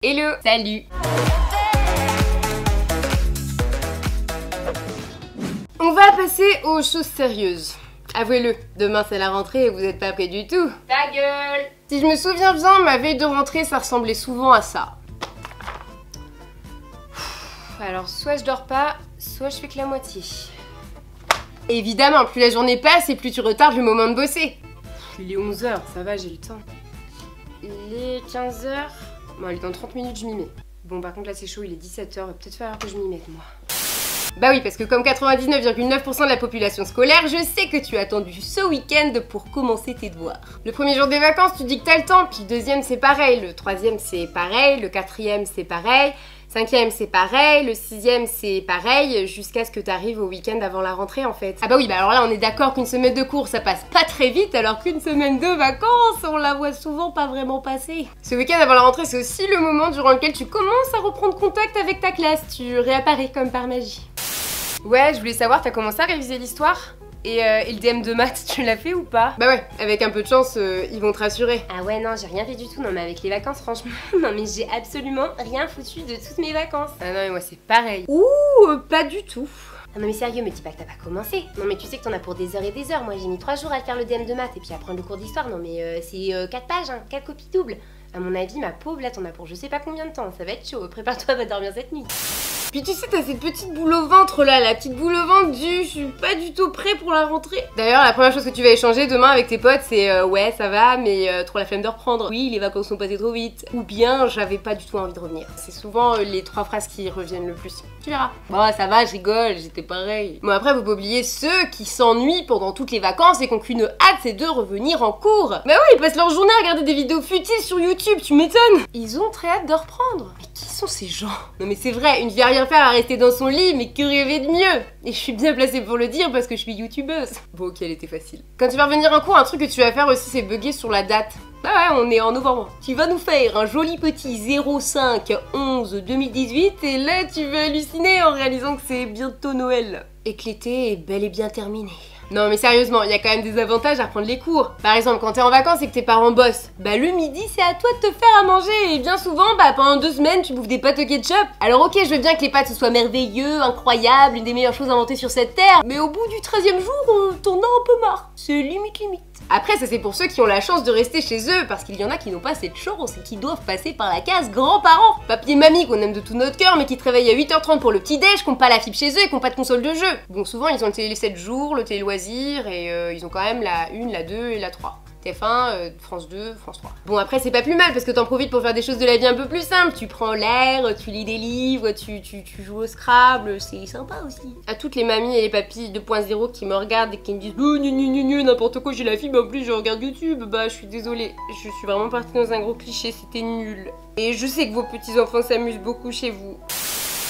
Hello, salut. On va passer aux choses sérieuses. Avouez-le, demain c'est la rentrée et vous êtes pas prêts du tout. Ta gueule. Si je me souviens bien, ma veille de rentrée ça ressemblait souvent à ça. Alors soit je dors pas, soit je fais que la moitié. Évidemment, plus la journée passe et plus tu retardes le moment de bosser. Il est 11h, ça va, j'ai le temps. Il est 15h. Bon, allez, dans 30 minutes, je m'y mets. Bon, par contre, là, c'est chaud, il est 17h. Il va peut-être falloir que je m'y mette, moi. Bah oui, parce que comme 99,9% de la population scolaire, je sais que tu as attendu ce week-end pour commencer tes devoirs. Le premier jour des vacances, tu dis que t'as le temps, puis le deuxième, c'est pareil. Le troisième, c'est pareil. Le quatrième, c'est pareil. Cinquième, c'est pareil, le sixième, c'est pareil, jusqu'à ce que tu arrives au week-end avant la rentrée en fait. Ah bah oui, bah alors là on est d'accord qu'une semaine de cours ça passe pas très vite, alors qu'une semaine de vacances, on la voit souvent pas vraiment passer. Ce week-end avant la rentrée, c'est aussi le moment durant lequel tu commences à reprendre contact avec ta classe, tu réapparais comme par magie. Ouais, je voulais savoir, t'as commencé à réviser l'histoire ? Et le DM de maths, tu l'as fait ou pas? Bah ouais, avec un peu de chance, ils vont te rassurer. Ah ouais, non, j'ai rien fait du tout. Non, mais avec les vacances, franchement, non, mais j'ai absolument rien foutu de toutes mes vacances. Ah non, mais moi, c'est pareil. Ouh, pas du tout. Ah non mais sérieux, me dis pas que t'as pas commencé. Non mais tu sais que t'en as pour des heures et des heures. Moi, j'ai mis 3 jours à faire le DM de maths et puis à prendre le cours d'histoire. Non mais c'est 4 pages, hein, 4 copies doubles. À mon avis, ma pauvre, là, t'en as pour je sais pas combien de temps. Ça va être chaud. Prépare-toi, va dormir cette nuit. Puis tu sais, t'as cette petite boule au ventre là, la petite boule au ventre du je suis pas du tout prêt pour la rentrée. D'ailleurs, la première chose que tu vas échanger demain avec tes potes, c'est ouais, ça va, mais trop la flemme de reprendre. Oui, les vacances sont passées trop vite. Ou bien, j'avais pas du tout envie de revenir. C'est souvent les 3 phrases qui reviennent le plus. Tu verras. Bon, ça va, je rigole, j'étais pareil. Bon, après, faut pas oublier ceux qui s'ennuient pendant toutes les vacances et qui ont qu'une hâte, c'est de revenir en cours. Bah oui, ils passent leur journée à regarder des vidéos futiles sur YouTube, tu m'étonnes. Ils ont très hâte de reprendre. Mais qui sont ces gens? Non mais c'est vrai, une vie à rien faire à rester dans son lit, mais que rêver de mieux? Et je suis bien placée pour le dire parce que je suis youtubeuse. Bon ok, elle était facile. Quand tu vas revenir en cours, un truc que tu vas faire aussi, c'est bugger sur la date. Bah ouais, on est en novembre. Tu vas nous faire un joli petit 05-11-2018 et là tu vas halluciner en réalisant que c'est bientôt Noël. Et que l'été est bel et bien terminé. Non mais sérieusement, il y a quand même des avantages à reprendre les cours. Par exemple, quand t'es en vacances et que tes parents bossent, bah le midi c'est à toi de te faire à manger et bien souvent, bah pendant 2 semaines tu bouffes des pâtes au ketchup. Alors ok, je veux bien que les pâtes ce soit merveilleux, incroyable, une des meilleures choses inventées sur cette terre, mais au bout du 13e jour, t'en as un peu marre. C'est limite. Après ça c'est pour ceux qui ont la chance de rester chez eux, parce qu'il y en a qui n'ont pas cette chance et qui doivent passer par la case grands-parents. Papy et mamie qu'on aime de tout notre cœur mais qui te réveillent à 8h30 pour le petit déj, qui n'ont pas la fibre chez eux et qui n'ont pas de console de jeu. Bon souvent ils ont le télé 7 jours, le télé loisirs et ils ont quand même la 1, la 2 et la 3. TF1, France 2, France 3. Bon après c'est pas plus mal parce que t'en profites pour faire des choses de la vie un peu plus simples. Tu prends l'air, tu lis des livres, tu joues au Scrabble, c'est sympa aussi. À toutes les mamies et les papis 2.0 qui me regardent et qui me disent oh n'importe quoi, j'ai la fibre en plus je regarde YouTube, bah je suis désolée, je suis vraiment partie dans un gros cliché, c'était nul. Et je sais que vos petits enfants s'amusent beaucoup chez vous.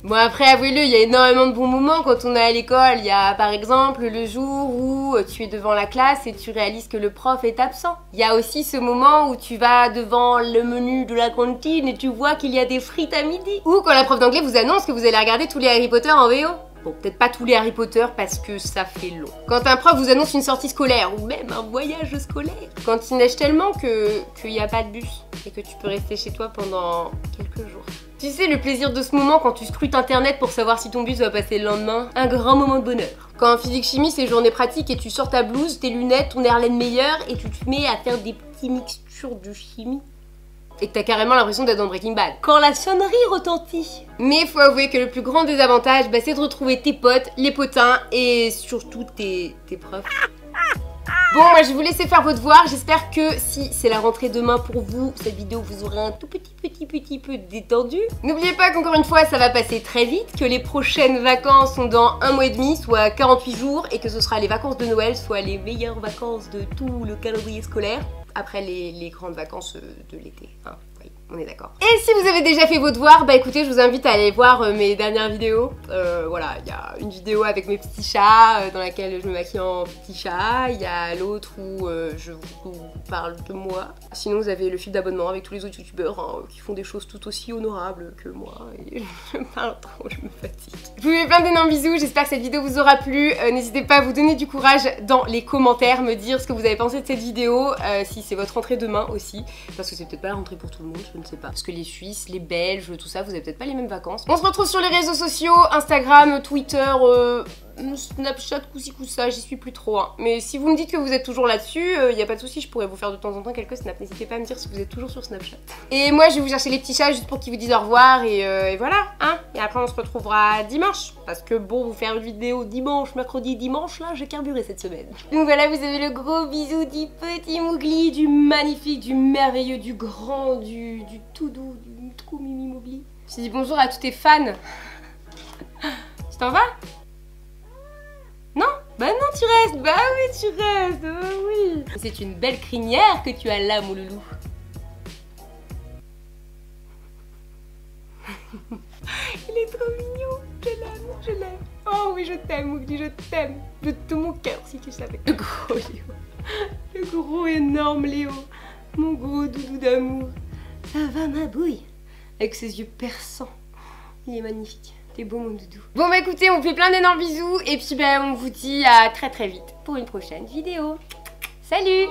Bon après avouez-le, il y a énormément de bons moments quand on est à l'école. Il y a par exemple le jour où tu es devant la classe et tu réalises que le prof est absent. Il y a aussi ce moment où tu vas devant le menu de la cantine et tu vois qu'il y a des frites à midi. Ou quand la prof d'anglais vous annonce que vous allez regarder tous les Harry Potter en VO. Bon, peut-être pas tous les Harry Potter parce que ça fait long. Quand un prof vous annonce une sortie scolaire ou même un voyage scolaire. Quand il neige tellement qu'il n'y a pas de bus et que tu peux rester chez toi pendant quelques jours. Tu sais le plaisir de ce moment quand tu scrutes internet pour savoir si ton bus va passer le lendemain? Un grand moment de bonheur. Quand en physique-chimie c'est journée pratique et tu sors ta blouse, tes lunettes, ton airline meilleur et tu te mets à faire des petites mixtures de chimie. Et que t'as carrément l'impression d'être dans Breaking Bad. Quand la sonnerie retentit. Mais faut avouer que le plus grand désavantage, bah, c'est de retrouver tes potes, les potins et surtout tes profs. Bon, moi je vais vous laisser faire vos devoirs. J'espère que si c'est la rentrée demain pour vous, cette vidéo vous aura un tout petit peu détendu. N'oubliez pas qu'encore une fois, ça va passer très vite, que les prochaines vacances sont dans 1 mois et demi, soit 48 jours, et que ce sera les vacances de Noël, soit les meilleures vacances de tout le calendrier scolaire, après les grandes vacances de l'été. Hein. Oui, on est d'accord. Et si vous avez déjà fait vos devoirs, bah écoutez, je vous invite à aller voir mes dernières vidéos. Voilà, il y a une vidéo avec mes petits chats dans laquelle je me maquille en petit chat. Il y a l'autre où je vous parle de moi. Sinon, vous avez le fil d'abonnement avec tous les autres youtubeurs hein, qui font des choses tout aussi honorables que moi. Et je parle trop, je me fatigue. Je vous fais plein d'énormes bisous, j'espère que cette vidéo vous aura plu. N'hésitez pas à vous donner du courage dans les commentaires, me dire ce que vous avez pensé de cette vidéo, si c'est votre rentrée demain aussi, parce que c'est peut-être pas la rentrée pour tout le monde, je ne sais pas. Parce que les Suisses, les Belges, tout ça, vous avez peut-être pas les mêmes vacances. On se retrouve sur les réseaux sociaux, Instagram, Twitter, Snapchat, coussi coussa, j'y suis plus trop. Hein. Mais si vous me dites que vous êtes toujours là-dessus, y a pas de souci, je pourrais vous faire de temps en temps quelques snaps. N'hésitez pas à me dire si vous êtes toujours sur Snapchat. Et moi, je vais vous chercher les petits chats juste pour qu'ils vous disent au revoir et voilà, hein. Et après, on se retrouvera dimanche. Parce que bon, vous faire une vidéo dimanche, mercredi, dimanche, là, j'ai carburé cette semaine. Donc voilà, vous avez le gros bisou du petit Mowgli, du magnifique, du merveilleux, du grand, du tout doux, du trop mimi Mowgli. Je dis bonjour à tous tes fans. Tu t'en vas? Non? Bah non, tu restes. Bah oui, tu restes. Bah oui. C'est une belle crinière que tu as là, mon loulou. Il est trop mignon. Je l'aime, je l'aime. Oh oui, je t'aime, Mowgli, je t'aime. De tout mon cœur, si tu savais. Le gros Léo. Le gros énorme Léo. Mon gros doudou d'amour. Ça va, ma bouille? Avec ses yeux perçants. Il est magnifique. T'es beau, mon doudou. Bon bah écoutez, on fait plein d'énormes bisous. Et puis bah on vous dit à très très vite pour une prochaine vidéo. Salut!